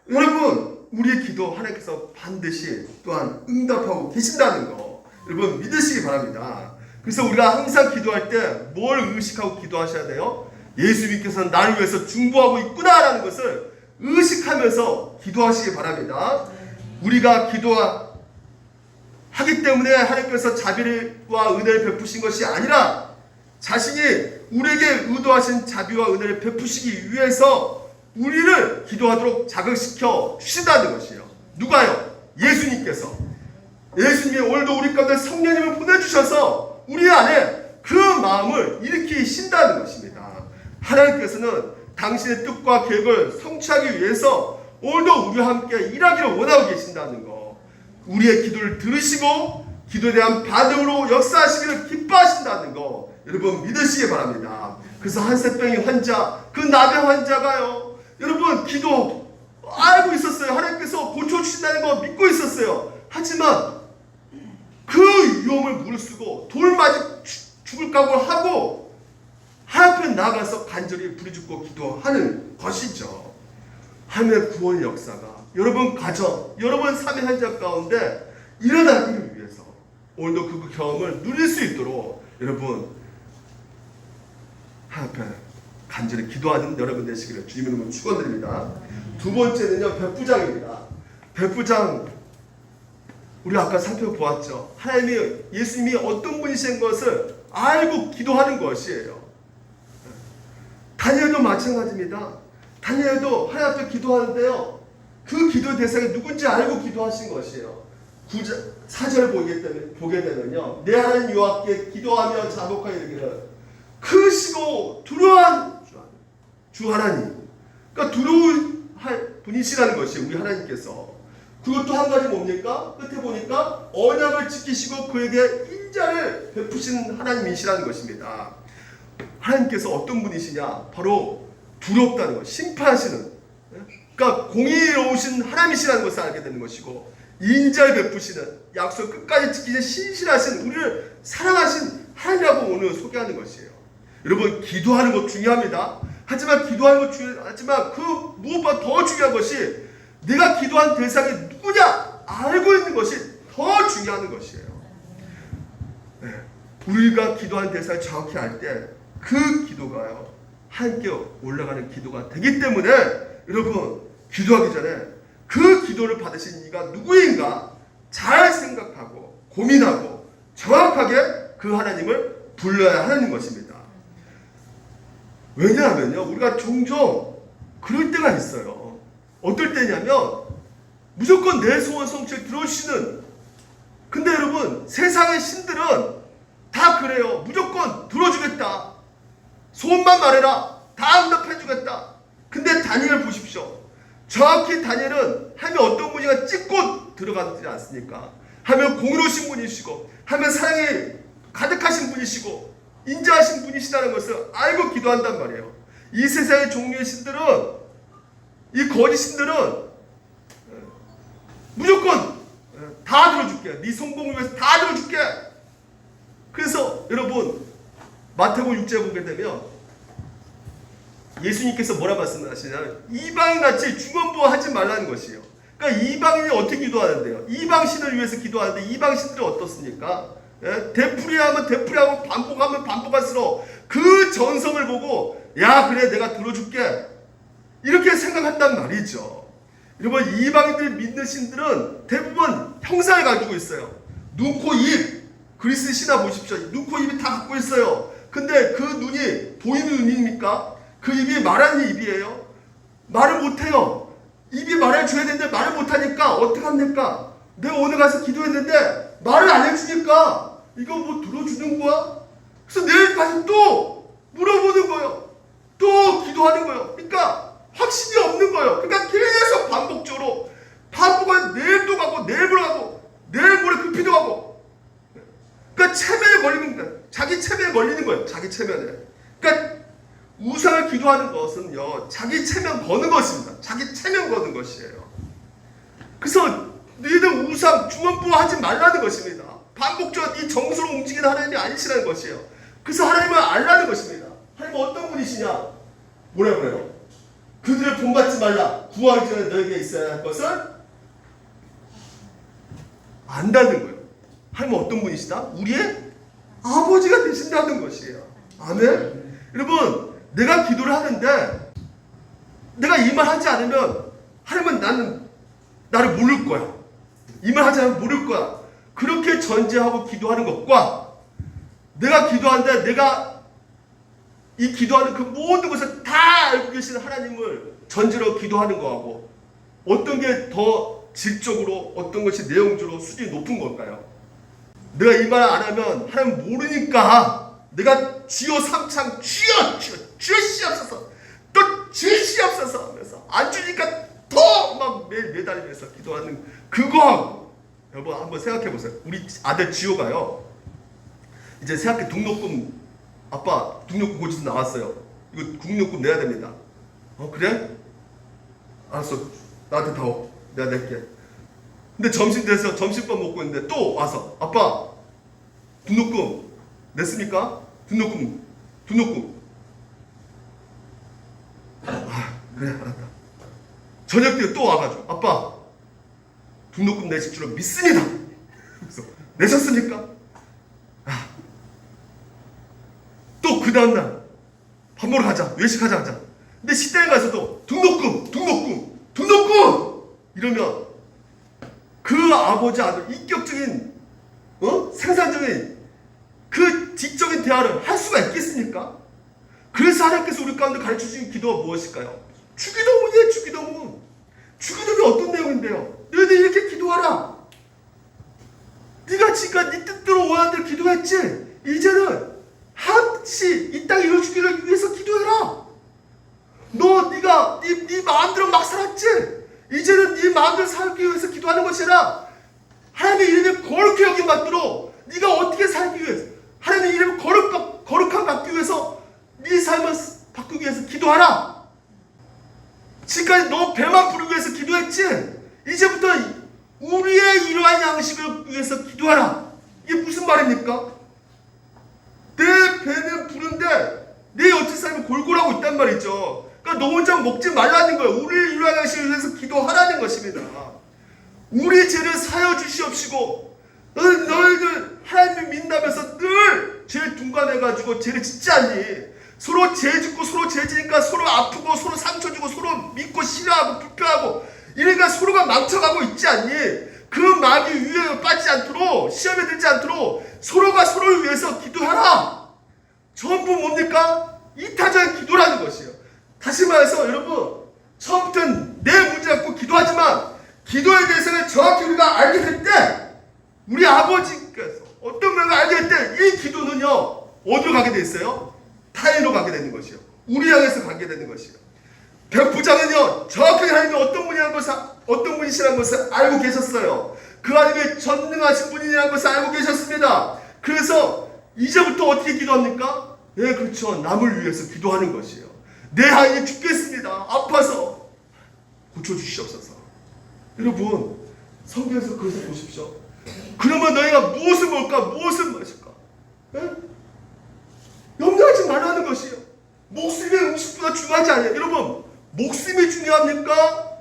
S1: 여러분 우리의 기도 하나님께서 반드시 또한 응답하고 계신다는 거 여러분 믿으시기 바랍니다. 그래서 우리가 항상 기도할 때 뭘 의식하고 기도하셔야 돼요? 예수님께서는 나를 위해서 중보하고 있구나라는 것을 의식하면서 기도하시기 바랍니다. 우리가 기도하기 때문에 하나님께서 자비와 은혜를 베푸신 것이 아니라 자신이 우리에게 의도하신 자비와 은혜를 베푸시기 위해서 우리를 기도하도록 자극시켜 주신다는 것이에요. 누가요? 예수님께서. 예수님이 오늘도 우리 가운데 성령님을 보내주셔서 우리 안에 그 마음을 일으키신다는 것입니다. 하나님께서는 당신의 뜻과 계획을 성취하기 위해서 오늘도 우리와 함께 일하기를 원하고 계신다는 거, 우리의 기도를 들으시고 기도에 대한 반응으로 역사하시기를 기뻐하신다는 거 여러분 믿으시기 바랍니다. 그래서 한세병의 환자, 그 나병 환자가요, 여러분 기도 알고 있었어요. 하나님께서 고쳐주신다는 거 믿고 있었어요. 하지만 그 위험을 무릅쓰고 돌 맞아 죽을 각오를 하고 하나님 앞에 나아가서 간절히 부르짖고 기도하는 것이죠. 하나님의 구원 역사가 여러분 가정, 여러분 삶의 현장 가운데 일어나기를 위해서 오늘도 그 경험을 누릴 수 있도록 여러분 하나님 앞에 간절히 기도하는 여러분 되시기를 주님의 이름으로 축원드립니다. 두 번째는요, 백부장입니다. 백부장, 우리 아까 살펴보았죠. 하나님이, 예수님이 어떤 분이신 것을 알고 기도하는 것이에요. 다니엘도 마찬가지입니다. 다니엘도 하나님 앞에 기도하는데요, 그 기도의 대상이 누군지 알고 기도하신 것이에요. 4절 보게 되면요, 내 하나님 여호와께 기도하며 자복하여 이르기를 크시고 두려워한 주 하나님, 그러니까 두려워할 분이시라는 것이에요. 우리 하나님께서. 그것도 한 가지 뭡니까? 끝에 보니까 언약을 지키시고 그에게 인자를 베푸신 하나님이시라는 것입니다. 하나님께서 어떤 분이시냐? 바로 두렵다는 것, 심판하시는, 그러니까 공의로우신 하나님이시라는 것을 알게 되는 것이고, 인자를 베푸시는, 약속 끝까지 지키신 신실하신, 우리를 사랑하신 하나님이라고 오늘 소개하는 것이에요. 여러분, 기도하는 것 중요합니다. 하지만 기도하는 것 중요하지만 그 무엇보다 더 중요한 것이 내가 기도한 대상이 누구냐 알고 있는 것이 더 중요한 것이에요. 네. 우리가 기도한 대상을 정확히 알 때 그 기도가요 함께 올라가는 기도가 되기 때문에 여러분, 기도하기 전에 그 기도를 받으신 이가 누구인가 잘 생각하고 고민하고 정확하게 그 하나님을 불러야 하는 것입니다. 왜냐하면요, 우리가 종종 그럴 때가 있어요. 어떨 때냐면 무조건 내 소원 성취를 들어주시는, 근데 여러분, 세상의 신들은 다 그래요. 무조건 들어주겠다, 소원만 말해라, 다 응답해주겠다. 근데 다니엘 보십시오. 정확히 다니엘은 하면 어떤 분이가 찍고 들어가지 않습니까? 하면 공의로우신 분이시고 하면 사랑이 가득하신 분이시고 인자하신 분이시다는 것을 알고 기도한단 말이에요. 이 세상의 종류의 신들은, 이 거짓 신들은 무조건 다 들어줄게, 네 성공을 위해서 다 들어줄게. 그래서 여러분, 마태복음 6장 보게 되면 예수님께서 뭐라 말씀하시냐면 이방인같이 중언부언하지 말라는 것이에요. 그러니까 이방인이 어떻게 기도하는데요? 이방신을 위해서 기도하는데 이방신들이 어떻습니까? 되풀이하면 되풀이하고 반복하면 반복할수록 그 전성을 보고 야, 그래, 내가 들어줄게, 이렇게 생각한단 말이죠. 여러분, 이방인들이 믿는 신들은 대부분 형상을 가지고 있어요. 눈, 코, 입. 그리스 신화 보십시오. 눈, 코, 입이 다 갖고 있어요. 근데 그 눈이 보이는 눈입니까? 그 입이 말하는 입이에요? 말을 못해요. 입이 말해줘야 되는데 말을 못하니까 어떡합니까? 내가 오늘 가서 기도했는데 말을 안 해주니까 이거 뭐 들어주는 거야? 그래서 내일 가서 또 물어보는 거예요. 또 기도하는 거예요. 그러니까 확신이 없는 거예요. 그러니까 계속 반복적으로 반복하면 내일도 가고 내일 모레 가고 내일 모레 급히도 가고, 그러니까 체면에 걸리는 거예요. 자기 체면에 걸리는 거예요. 자기 체면에. 그러니까 우상을 기도하는 것은요, 자기 체면 거는 것입니다. 자기 체면 거는 것이에요. 그래서 너희들 우상 중언부언하지 말라는 것입니다. 반복적으로 이 정서로 움직이는 하나님이 아니시라는 것이에요. 그래서 하나님을 알라는 것입니다. 하나님은 어떤 분이시냐? 뭐라 그래요? 그들을 본받지 말라. 구하기 전에 너에게 있어야 할 것을 안다는 거예요. 하나님은 어떤 분이시다? 우리의 아버지가 되신다는 것이에요. 아멘? 여러분, 내가 기도를 하는데 내가 이 말 하지 않으면 하나님은 나를 모를 거야. 이 말 하지 않으면 모를 거야. 그렇게 전제하고 기도하는 것과 내가 기도하는데 내가 이 기도하는 그 모든 것을 다 알고 계시는 하나님을 전제로 기도하는 거하고 어떤 게 더 질적으로, 어떤 것이 내용적으로 수준이 높은 걸까요? 내가 이 말 안 하면 하나님 모르니까 내가 주여 삼창 주여 주시옵소서, 또 주시옵소서 하면서 안 주니까 더 막 매일 매달리면서 기도하는 그거하고, 여러분 한번 생각해 보세요. 우리 아들 지호가요, 이제 새학기 등록금, 아빠 등록금 고지서 나왔어요. 이거 등록금 내야 됩니다. 그래? 알았어, 나한테 다 와, 내가 낼게. 근데 점심 돼서 점심밥 먹고 있는데 또 와서 아빠 등록금 냈습니까? 등록금. 그래, 알았다. 저녁 때 또 와가지고 아빠 등록금 내실 줄로 믿습니다. 그래서 내셨습니까? 또 그 다음날 밥 먹으러 가자, 외식하자 하자. 근데 식당에 가서도 등록금 이러면 그 아버지 아들 인격적인 생산적인 그 지적인 대화를 할 수가 있겠습니까? 그래서 하나님께서 우리 가운데 가르쳐 주신 기도가 무엇일까요? 주기도문이에요. 주기도문이 어떤 내용인데요? 너희들 이렇게 기도하라. 네가 지금까지 네 뜻대로 원하는 대로 기도했지? 이제는 한시 이 땅 이루어지기를 위해서 기도해라. 네가 네 마음대로 막 살았지? 이제는 네 마음대로 살기 위해서 기도하는 것이라. 하나님의 이름이 거룩히 여긴 받도록 네가 어떻게 살기 위해서, 하나님의 이름이 거룩한 받기 위해서 네 삶을 바꾸기 위해서 기도하라. 지금까지 너 배만 부르기 위해서 기도했지? 이제부터 우리의 이러한 양식을 위해서 기도하라. 이게 무슨 말입니까? 내 배는 부른데 거죠. 그러니까 너 혼자 먹지 말라는 거예요. 우리를 위하시기 위해서 기도하라는 것입니다. 우리 죄를 사여 주시옵시고 너희들 하나님을 믿는다면서 늘 죄를 둔감해가지고 죄를 짓지 않니? 서로 죄 짓고 서로 죄 지니까 서로 아프고 서로 상처 주고 서로 믿고 싫어하고 불평하고 이러니까 서로가 망쳐가고 있지 않니? 그 마귀 위에 빠지지 않도록 시험에 들지 않도록 서로가 서로를 위해서 기도하라. 전부 뭡니까? 이타적인 기도라는 것이에요. 다시 말해서 여러분 처음부터는 내 문제 갖고 기도하지만 기도에 대해서는 정확히 우리가 알게 될 때 우리 아버지께서 어떤 면을 알게 될 때 이 기도는요 어디로 가게 돼 있어요? 타인으로 가게 되는 것이요. 우리 향해서 가게 되는 것이요. 백부장은요 정확하게 하나님이 어떤 분이시라는 것을 알고 계셨어요. 그 하나님이 전능하신 분이라는 것을 알고 계셨습니다. 그래서 이제부터 어떻게 기도합니까? 네, 그렇죠. 남을 위해서 기도하는 것이에요. 내 아이 죽겠습니다. 아파서 고쳐주시옵소서. 여러분 성경에서 그것을 보십시오. 그러면 너희가 무엇을 먹을까? 무엇을 마실까? 네? 염려하지 말라는 것이에요. 목숨이 음식보다 중요하지 않아요. 여러분 목숨이 중요합니까?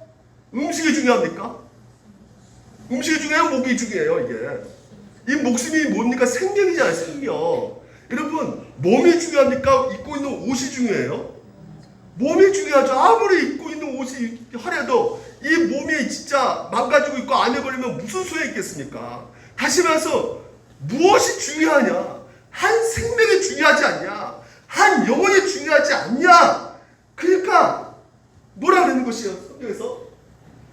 S1: 음식이 중요합니까? 음식이 중요해요? 목이 중요해요? 이게 이 목숨이 뭡니까? 생명이잖아요. 생명. 여러분 몸이 중요합니까? 입고 있는 옷이 중요해요? 몸이 중요하죠. 아무리 입고 있는 옷이 하려도 이 몸이 진짜 망가지고 있고 암에 걸리면 무슨 소용이 있겠습니까? 다시 말해서 무엇이 중요하냐? 한 생명이 중요하지 않냐? 한 영혼이 중요하지 않냐? 그러니까 뭐라 그러는 것이에요? 성경에서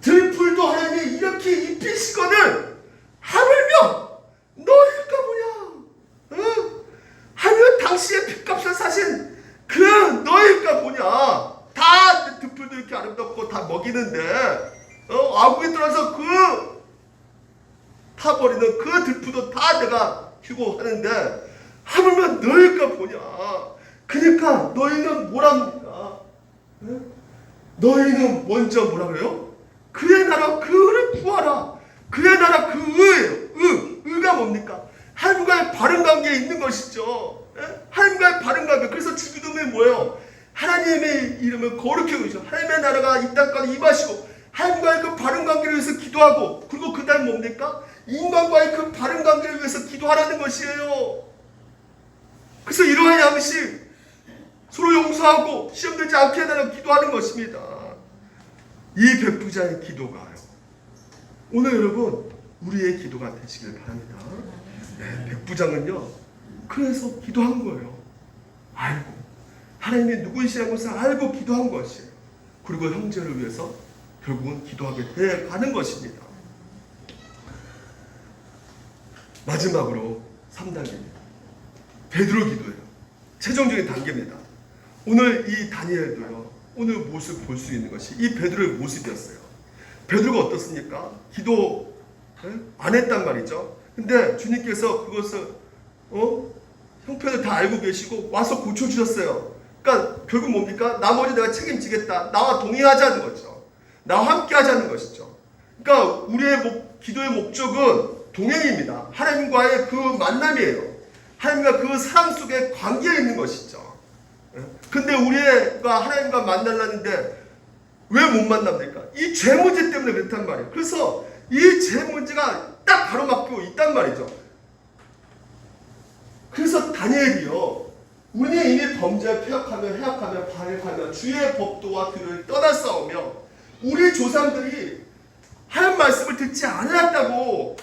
S1: 들풀도 하나님이 이렇게 입히시거늘 하물며 너희가 뭐냐? 하물며 당시의 핏값을 사신 그 너희가 뭐냐? 다 들풀도 이렇게 아름답고 다 먹이는데 아궁이 들어서 그 타버리는 그 들풀도 다 내가 키우고 하는데 하물며 너희가 뭐냐? 그러니까 너희는 뭐랍니까? 너희는 먼저 뭐라 그래요? 그의 나라 그를 구하라. 그의 나라 그 의가 뭡니까? 하나님과의 바른 관계에 있는 것이죠. 하나님과의 바른 관계. 그래서 주기도문이 뭐예요? 하나님의 이름을 거룩히 여기시고 하나님의 나라가 이 땅까지 임하시고 하나님과의 그 바른 관계를 위해서 기도하고 그리고 그 다음 뭡니까? 인간과의 그 바른 관계를 위해서 기도하라는 것이에요. 그래서 이러한 양식 서로 용서하고 시험되지 않게 해달라고 기도하는 것입니다. 이 백부자의 기도가요. 오늘 여러분 우리의 기도가 되시길 바랍니다. 네, 백부장은요 그래서 기도한 거예요. 알고 하나님이 누구이시라는 것을 알고 기도한 것이에요. 그리고 형제를 위해서 결국은 기도하게 돼 가는 것입니다. 마지막으로 3단계입니다. 베드로 기도예요. 최종적인 단계입니다. 오늘 이 다니엘도요. 오늘 모습 볼 수 있는 것이 이 베드로의 모습이었어요. 베드로가 어떻습니까? 기도 안 했단 말이죠. 근데 주님께서 그것을 형편을 다 알고 계시고 와서 고쳐주셨어요. 그러니까 결국 뭡니까? 나머지 내가 책임지겠다. 나와 동의하자는 거죠. 나와 함께 하자는 것이죠. 그러니까 우리의 기도의 목적은 동행입니다. 하나님과의 그 만남이에요. 하나님과 그 사랑 속에 관계에 있는 것이죠. 근데 우리가 하나님과 만나려는데 왜 못 만납니까? 이 죄 문제 때문에 그렇단 말이에요. 그래서 이 죄 문제가 딱 가로막히고 있단 말이죠. 그래서 다니엘이요. 우리는 이미 범죄에 해악하며 반역하며 주의 법도와 규를 떠나 싸우며 우리 조상들이 하나님 말씀을 듣지 않았다고.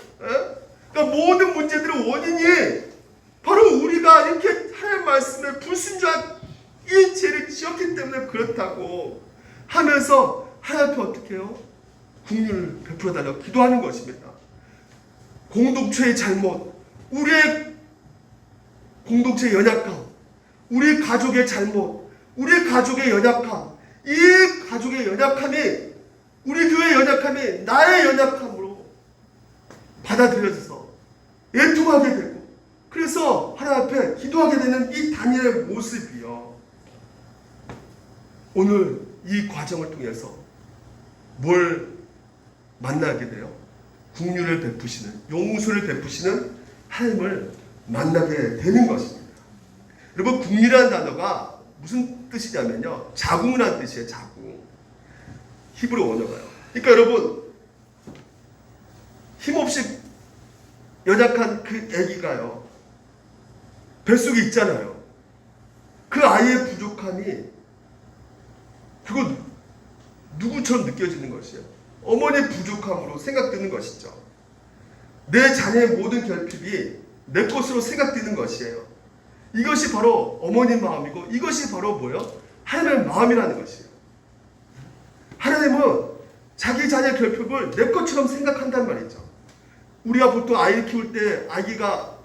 S1: 그러니까 모든 문제들의 원인이 바로 우리가 이렇게 하나님 말씀을 불순종한 이 죄를 지었기 때문에 그렇다고 하면서 하나님 앞에 어떻게 해요? 긍휼을 베풀어 달라고 기도하는 것입니다. 공동체의 잘못, 우리의 공동체의 연약함, 우리 가족의 잘못, 우리 가족의 연약함, 이 가족의 연약함이 우리 교회의 연약함이 나의 연약함으로 받아들여져서 애통하게 되고 그래서 하나님 앞에 기도하게 되는 이 다니엘의 모습이요. 오늘 이 과정을 통해서 뭘 만나게 돼요? 긍휼을 베푸시는, 용서를 베푸시는 하나님을 만나게 되는 것입니다. 여러분, 긍휼이라는 단어가 무슨 뜻이냐면요, 자궁이라는 뜻이에요. 자궁. 히브리 원어가요. 그러니까 여러분, 힘없이 연약한 그 아기가요, 뱃속에 있잖아요. 그 아이의 부족함이 그거 누구처럼 느껴지는 것이에요. 어머니의 부족함으로 생각되는 것이죠. 내 자녀의 모든 결핍이 내 것으로 생각되는 것이에요. 이것이 바로 어머니 마음이고, 이것이 바로 뭐예요? 하나님의 마음이라는 것이에요. 하나님은 자기 자녀의 결핍을 내 것처럼 생각한단 말이죠. 우리가 보통 아이를 키울 때 아기가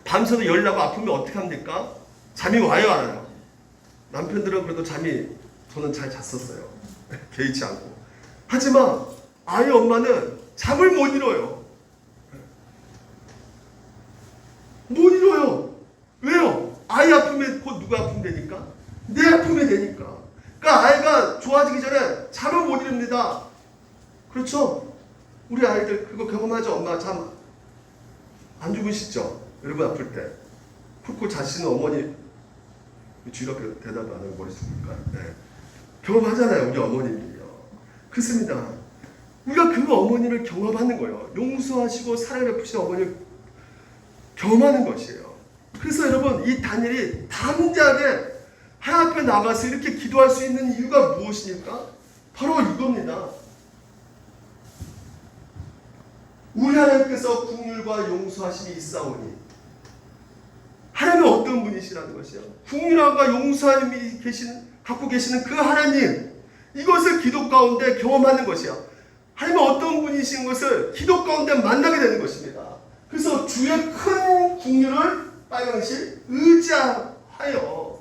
S1: 밤새도 열나고 아프면 어떻게 합니까? 잠이 와요, 안 와요? 남편들은 그래도 잠이, 저는 잘 잤었어요. 개의치 않고. 하지만 아이 엄마는 잠을 못 이뤄요. 못 이뤄요. 왜요? 아이 아프면 곧 누가 아프면 되니까? 내 아프면 되니까. 그러니까 아이가 좋아지기 전에 잠을 못 이룹니다. 그렇죠? 우리 아이들 그거 경험하죠? 엄마 잠 안 주무시죠? 여러분 아플 때 푹푹 자시는 어머니 이렇게 대답 안 하고 버리십니까? 네. 경험하잖아요, 우리 어머님이요. 그렇습니다. 우리가 그 어머니를 경험하는 거예요. 용서하시고 사랑 베푸신 어머니를 경험하는 것이에요. 그래서 여러분, 이 다니엘이 담대하게 하나님 앞에 나가서 이렇게 기도할 수 있는 이유가 무엇입니까? 바로 이겁니다. 우리 하나님께서 긍휼과 용서하심이 있사오니, 하나님은 어떤 분이시라는 것이요? 긍휼과 용서하심이 갖고 계시는 그 하나님, 이것을 기도 가운데 경험하는 것이요. 하나님은 어떤 분이신 것을 기도 가운데 만나게 되는 것입니다. 그래서 주의 큰 긍휼을 빨강실 의지하여,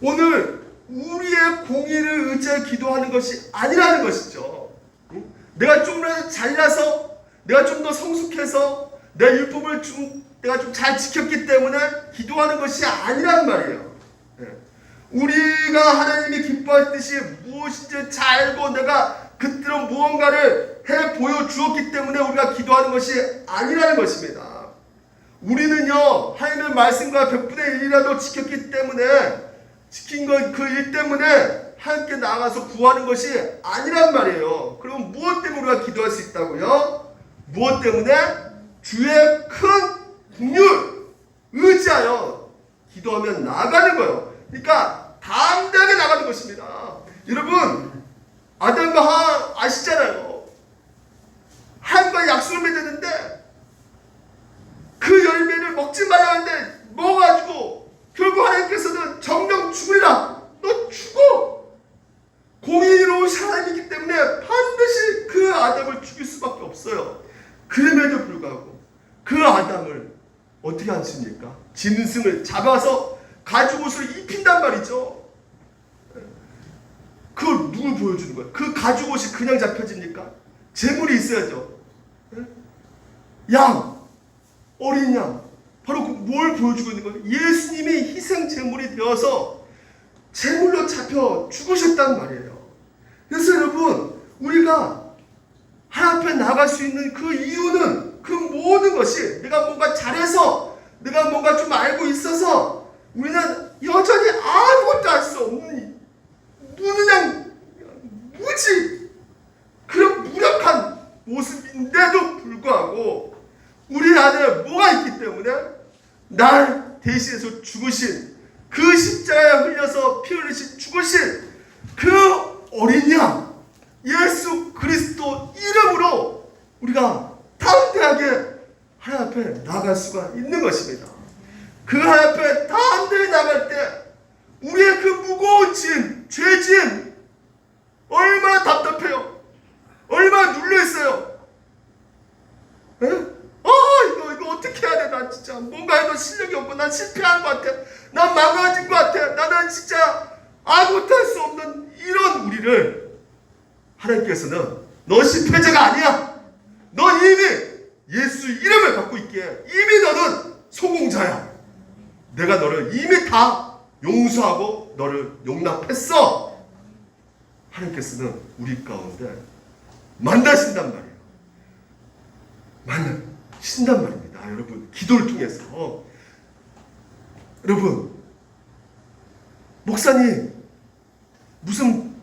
S1: 오늘 우리의 공의를 의지해 기도하는 것이 아니라는 것이죠. 내가 좀 더 잘나서, 내가 좀 더 성숙해서, 내 율법을 내가 좀 잘 지켰기 때문에 기도하는 것이 아니란 말이에요. 우리가 하나님이 기뻐하듯이 무엇인지 잘 알고 내가 그때로 무언가를 해 보여주었기 때문에 우리가 기도하는 것이 아니라는 것입니다. 우리는요, 하나님의 말씀과 100분의 1이라도 지켰기 때문에, 지킨 것 그 일 때문에 함께 나가서 구하는 것이 아니란 말이에요. 그럼 무엇 때문에 우리가 기도할 수 있다고요? 무엇 때문에? 주의 큰 긍휼 의지하여 기도하면 나가는 거예요. 그러니까 담대하게 나가는 것입니다. 여러분, 아담과 하와 아시잖아요. 하나님과 약속을 맺었는데 그 열매를 먹지 말라 하는데 먹어가지고 결국 하나님께서는 정령 죽으리라, 너 죽어. 공의로우신 하나님이기 때문에 반드시 그 아담을 죽일 수밖에 없어요. 그럼에도 불구하고 그 아담을 어떻게 하십니까? 짐승을 잡아서 가죽옷을 입힌단 말이죠. 그걸 누굴 보여주는 거예요? 그 가죽옷이 그냥 잡혀집니까? 제물이 있어야죠. 양, 어린 양, 바로 뭘 보여주고 있는 거예요? 예수님이 희생 제물이 되어서 제물로 잡혀 죽으셨단 말이에요. 그래서 여러분, 우리가 하나님 앞에 나갈 수 있는 그 이유는, 그 모든 것이 내가 뭔가 잘해서, 내가 뭔가 좀 알고 있어서 우리는 여전히 아무것도 알 수 없는 그냥 무지 그런 무력한 모습인데도 불구하고 우리 안에 뭐가 있기 때문에 날 대신해서 죽으신, 그 십자가에 흘려서 피 흘리신 죽으신 그 어린 양 예수 그리스도 이름으로 우리가 담대하게 하나님 앞에 나갈 수가 있는 것입니다. 그 하나님 앞에 담대히 나갈 때 우리의 그 무거운 짐, 죄짐 얼마나 답답해요. 얼마나 눌려있어요. 이거 어떻게 해야 돼? 난 진짜 뭔가 해도 실력이 없고 난 실패한 것 같아. 난 망가진 것 같아. 나는 진짜 아무것도 할 수 없는 이런 우리를 하나님께서는 너 실패자가 아니야. 너 이미 예수 이름을 갖고 있기에 이미 너는 성공자야. 내가 너를 이미 다 용서하고 너를 용납했어. 하나님께서는 우리 가운데 만나신단 말이에요. 만나신단 말입니다. 여러분, 기도를 통해서 여러분, 목사님 무슨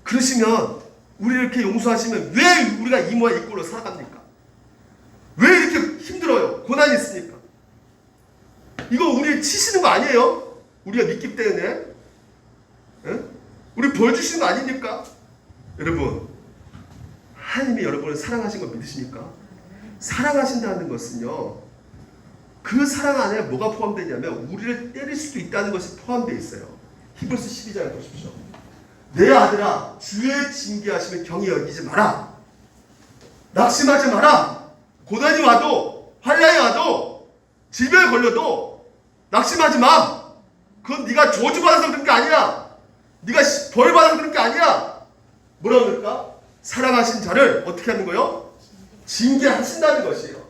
S1: 그러시면 우리 이렇게 용서하시면 왜 우리가 이 모양 이 꼴로 살아갑니까? 왜 이렇게 힘들어요? 고난이 있으니까. 이거 우리 치시는 거 아니에요? 우리가 믿기 때문에. 에? 우리 벌 주시는 거 아닙니까? 여러분, 하나님이 여러분을 사랑하신 거 믿으십니까? 사랑하신다는 것은요, 그 사랑 안에 뭐가 포함되냐면 우리를 때릴 수도 있다는 것이 포함되어 있어요. 히브리서 12장을 보십시오. 내 아들아, 주의 징계하심을 경히 여기지 마라. 낙심하지 마라. 고난이 와도, 환난이 와도, 질병에 걸려도 낙심하지 마. 그건 네가 저주받아서 그런 게 아니야. 네가 벌 받아서 그런 게 아니야. 뭐라고 그럴까? 사랑하신 자를 어떻게 하는 거예요? 징계하신다는 것이에요.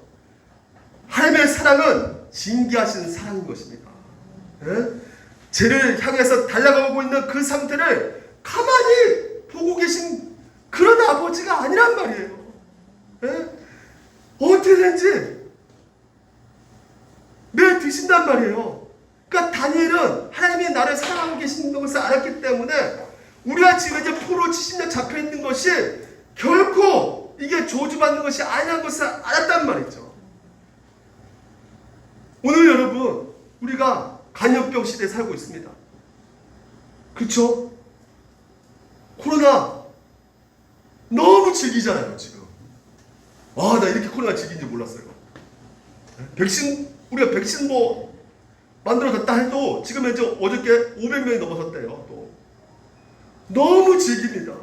S1: 하나님의 사랑은 징계하시는 사랑인 것입니다. 예? 죄를 향해서 달려가고 있는 그 상태를 가만히 보고 계신 그런 아버지가 아니란 말이에요. 예? 어떻게 된지 내드신단 말이에요. 그러니까 다니엘은 하나님이 나를 사랑하고 계시는 것을 알았기 때문에 우리가 지금 이제 포로 70년 잡혀 있는 것이 결코 이게 저주받는 것이 아니라는 것을 알았단 말이죠. 오늘 여러분, 우리가 간염병 시대에 살고 있습니다. 그렇죠? 코로나 너무 즐기잖아요 지금. 와, 나 이렇게 코로나 즐긴지 몰랐어요. 백신, 우리가 백신 뭐 만들어졌다 해도 지금 현재 어저께 500명이 넘어섰대요. 또 너무 즐깁니다.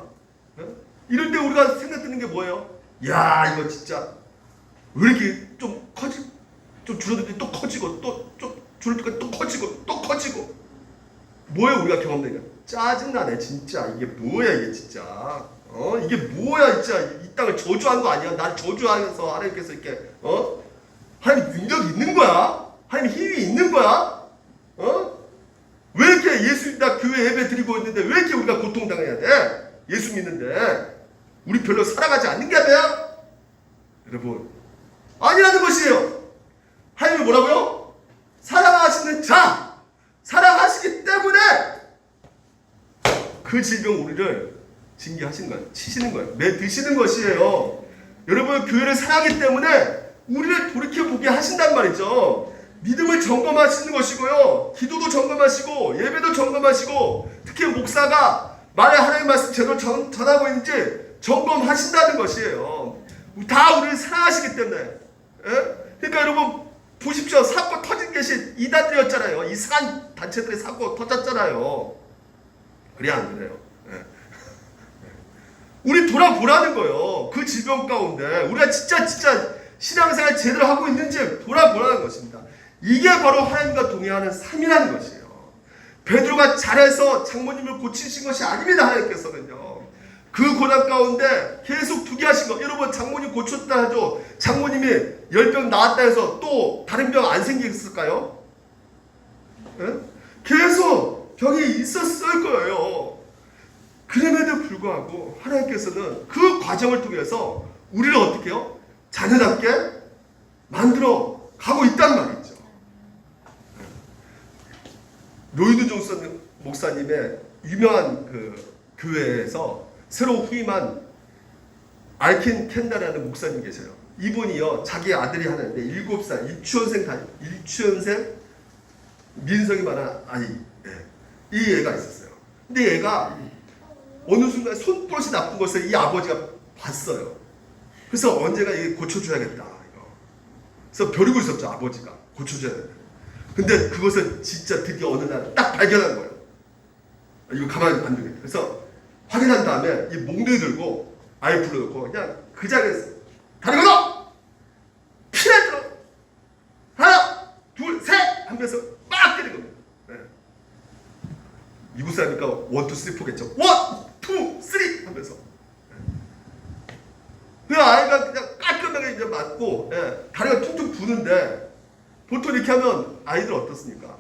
S1: 이럴 때 우리가 생각드는 게 뭐예요? 야, 이거 진짜 왜 이렇게 좀 줄어들더니 또 커지고, 또 좀 줄어들더니 또 커지고, 또 커지고. 뭐예요 우리가 경험되는 게? 짜증나네 진짜. 이게 뭐야 이게 진짜. 이게 뭐야 진짜. 이 땅을 저주한 거 아니야? 날 저주하면서 하나님께서 이렇게 하나님 능력이 있는 거야? 하나님 힘이 있는 거야? 왜 이렇게 예수 나 교회 예배 드리고 있는데 왜 이렇게 우리가 고통당해야 돼? 예수 믿는데 우리 별로 살아가지 않는 게 아니야? 여러분, 아니라는 것이에요. 하나님이 뭐라고요? 사랑하시는 자, 사랑하시기 때문에 그 질병 우리를 징계하시는 거예요. 치시는 거예요. 매드시는 것이에요. 여러분, 교회를 사랑하기 때문에 우리를 돌이켜보게 하신단 말이죠. 믿음을 점검하시는 것이고요. 기도도 점검하시고 예배도 점검하시고 특히 목사가 만약 하나님의 말씀 제대로 전하고 있는지 점검하신다는 것이에요. 다 우리를 사랑하시기 때문에. 예? 그러니까 여러분 보십시오. 사고 터진 것이 이단들이었잖아요. 이상한 단체들이 사고 터졌잖아요. 그래 안 그래요? 예. 우리 돌아보라는 거예요. 그 질병 가운데 우리가 진짜 신앙생활 제대로 하고 있는지 돌아보라는 것입니다. 이게 바로 하나님과 동행하는 삶이라는 것이에요. 베드로가 잘해서 장모님을 고치신 것이 아닙니다. 하나님께서는요. 그 고난 가운데 계속 두게 하신 거. 여러분, 장모님 고쳤다 해도 장모님이 10병 나았다 해서 또 다른 병 안 생겼을까요? 예? 계속 병이 있었을 거예요. 그럼에도 불구하고 하나님께서는 그 과정을 통해서 우리를 어떻게 해요? 자녀답게 만들어 가고 있단 말이죠. 로이드 존슨 목사님의 유명한 그 교회에서 새로 후임한 알킨 캔다라는 목사님 계세요. 이분이요, 자기 아들이 하나인데 7살 유치원생 민성이 많은 아이, 이 애가 있었어요. 근데 얘가 어느 순간 손버릇이 나쁜 것을 이 아버지가 봤어요. 그래서 언제가 이게 고쳐줘야겠다. 이거. 그래서 벼르고 있었죠, 아버지가. 고쳐줘야 돼. 근데 그것을 진짜 드디어 어느 날 딱 발견한 거예요. 이거 가만히 안 두겠다. 그래서 확인한 다음에 이 몽둥이 들고 아이 불러놓고 그냥 그 자리에서 다리 걷어! 피를 들어! 하나, 둘, 셋! 하면서 막 때리는 겁니다. 네. 미국 사람이니까 1, 2, 3, 4겠죠. 1, 2, 3! 하면서. 그 아이가 그냥 깔끔하게 이제 맞고, 다리가 퉁퉁 부는데, 보통 이렇게 하면 아이들 어떻습니까?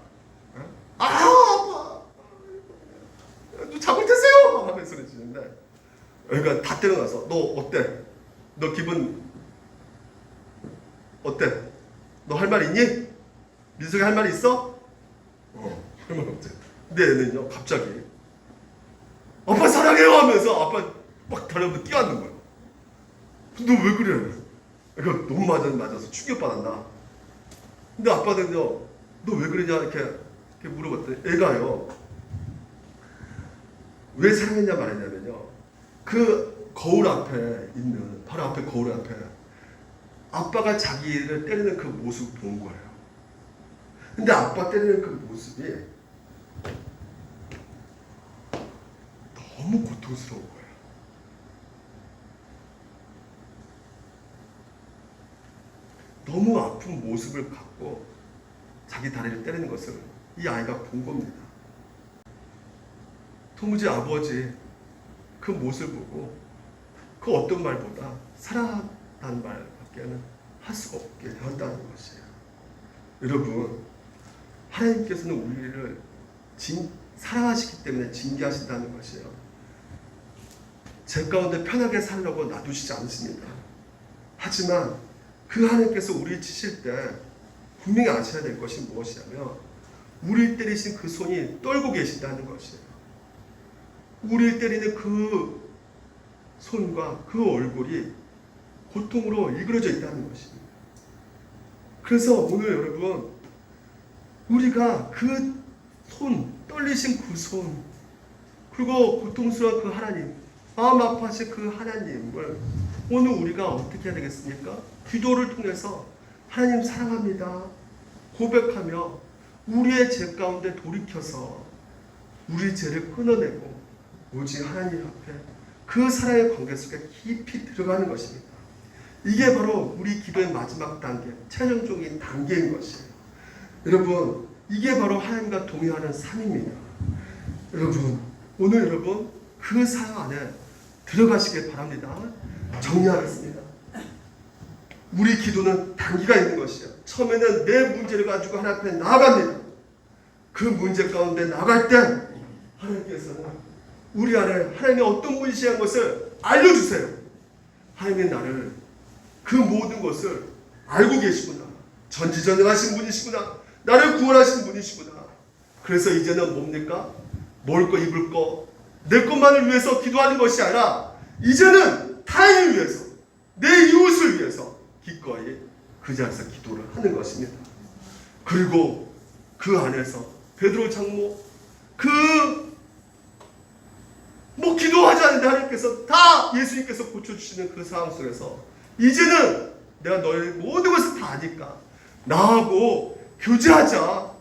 S1: 아파! 잘못했어요! 하면서 소리 지는데, 그러니까 다 때려놔서, 너 어때? 너 기분 어때? 너 할 말 있니? 민석이 할 말 있어? 그러면 어때? 근데 애는요 갑자기 아빠 사랑해요 하면서 아빠 막 달려오면 뛰어앉는 거예요. 너 왜 그래? 그러니까 너무 맞아서 충격받았나? 근데 아빠는요 너 왜 그러냐 이렇게 물어봤더니 애가요 왜 사랑했냐 말했냐면요 그 거울 앞에 있는 바로 앞에 거울 앞에 아빠가 자기를 때리는 그 모습을 본 거예요. 근데 아빠 때리는 그 모습이 너무 고통스러운 거예요. 너무 아픈 모습을 갖고 자기 다리를 때리는 것을 이 아이가 본 겁니다. 도무지 아버지 그 모습을 보고 그 어떤 말보다 사랑하다는 말밖에는 할 수가 없게 한다는 것이에요. 여러분 하나님께서는 우리를 사랑하시기 때문에 징계하신다는 것이에요. 제 가운데 편하게 살려고 놔두시지 않습니다. 하지만 그 하나님께서 우리 치실 때 분명히 아셔야 될 것이 무엇이냐면 우리를 때리신 그 손이 떨고 계신다는 것이에요. 우리를 때리는 그 손과 그 얼굴이 고통으로 일그러져 있다는 것입니다. 그래서 오늘 여러분 우리가 그 손, 떨리신 그 손, 그리고 고통스러운 그 하나님, 마음 아파하신 그 하나님을 오늘 우리가 어떻게 해야 되겠습니까? 기도를 통해서 하나님 사랑합니다 고백하며 우리의 죄 가운데 돌이켜서 우리 죄를 끊어내고 오직 하나님 앞에 그 사랑의 관계 속에 깊이 들어가는 것입니다. 이게 바로 우리 기도의 마지막 단계, 최종적인 단계인 것이에요. 여러분, 이게 바로 하나님과 동행하는 삶입니다. 여러분, 오늘 여러분 그 사랑 안에 들어가시길 바랍니다. 정리하겠습니다. 우리 기도는 단계가 있는 것이에요. 처음에는 내 문제를 가지고 하나님 앞에 나아갑니다. 그 문제 가운데 나갈 때 하나님께서는 우리 안에 하나님의 어떤 분이시한 것을 알려주세요. 하나님의 나를 그 모든 것을 알고 계시구나. 전지전능하신 분이시구나. 나를 구원하신 분이시구나. 그래서 이제는 뭡니까? 먹을 거 입을 거 내 것만을 위해서 기도하는 것이 아니라 이제는 타인을 위해서 내 이웃을 위해서 기꺼이 그 자리에서 기도를 하는 것입니다. 그리고 그 안에서 베드로 장로 기도하지 않는데 하나님께서 다 예수님께서 고쳐주시는 그 상황 속에서 이제는 내가 너의 모든 것을 다 아니까 나하고 교제하자.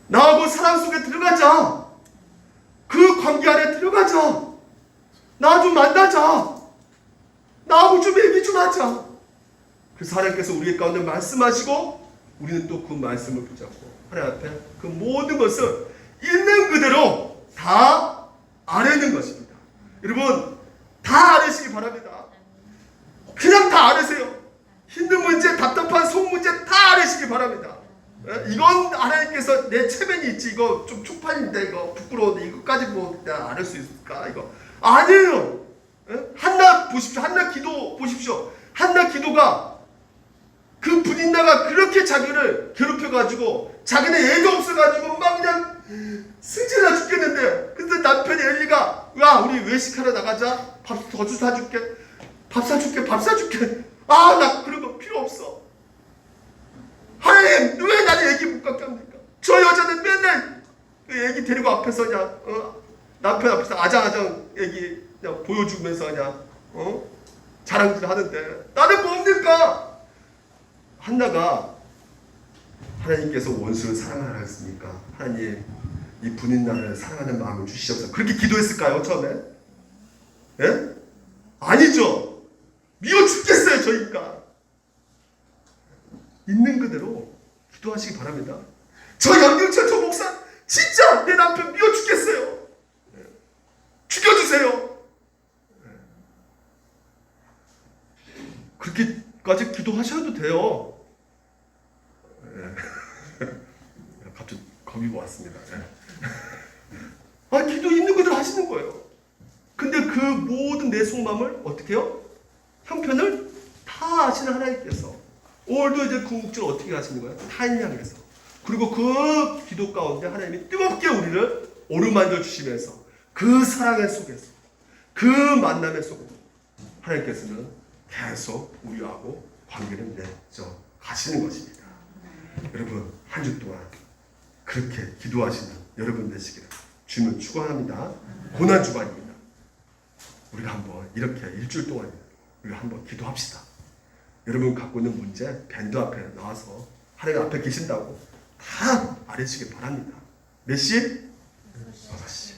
S1: 나하고 사랑 속에 들어가자. 그 관계 안에 들어가자. 나 좀 만나자. 나하고 좀 얘기 좀 하자. 그래서 하나님께서 우리 가운데 말씀하시고 우리는 또 그 말씀을 붙잡고 하나님 앞에 그 모든 것을 있는 그대로 다 아뢰는 것입니다. 여러분 다 아뢰시기 바랍니다. 그냥 다 아뢰세요. 힘든 문제, 답답한 속 문제 다 아뢰시기 바랍니다. 이건 하나님께서 내 체면이 있지 이거 좀 쪽팔린데 이거 부끄러운데 이거까지 뭐 내가 아뢰 수 있을까 이거 아니에요. 한나 보십시오. 한나 기도 보십시오. 한나 기도가 그 분인나가 그렇게 자기를 괴롭혀가지고 자기는 애도 없어가지고 막 그냥 승질나 죽겠는데 근데 남편이 엘리가 야 우리 외식하러 나가자. 밥 더 사줄게. 밥 사줄게. 아 나 그런 거 필요 없어. 하나님 왜 나를 애기 못 갖게 합니까? 저 여자는 맨날 그 애기 데리고 앞에서 그냥 남편 앞에서 아장아장 애기 그냥 보여주면서 그냥 자랑질 하는데 나는 뭡니까? 한나가 하나님께서 원수를 사랑하라 했으니까 하나님 이 분인 나를 사랑하는 마음을 주시옵소서. 그렇게 기도했을까요 처음에? 예? 아니죠. 미워 죽겠어요 저희가. 있는 그대로 기도하시기 바랍니다. 저 연경철 저 목사 진짜 내 남편 미워 죽겠어요. 죽여주세요. 그렇게까지 기도하셔도 돼요. 갑자기 겁이 왔습니다. 기도 있는 그대로 하시는 거예요. 근데 그 모든 내 속마음을 어떻게 해요? 형편을 다 아시는 하나님께서 오늘도 이제 궁극적으로 어떻게 하시는 거예요? 타인 향해서 그리고 그 기도 가운데 하나님이 뜨겁게 우리를 어루만져 주시면서 그 사랑의 속에서 그 만남의 속에서 하나님께서는 계속 우리하고 관계를 맺어 가시는 것입니다. 여러분 한 주 동안 그렇게 기도하시는 여러분 되시기를 주님을 축원합니다. 고난 주간입니다. 우리가 한번 이렇게 일주일 동안 우리가 한번 기도합시다. 여러분 갖고 있는 문제 밴드 앞에 나와서 하나님 앞에 계신다고 다 말해주시기 바랍니다. 몇 시? 6시.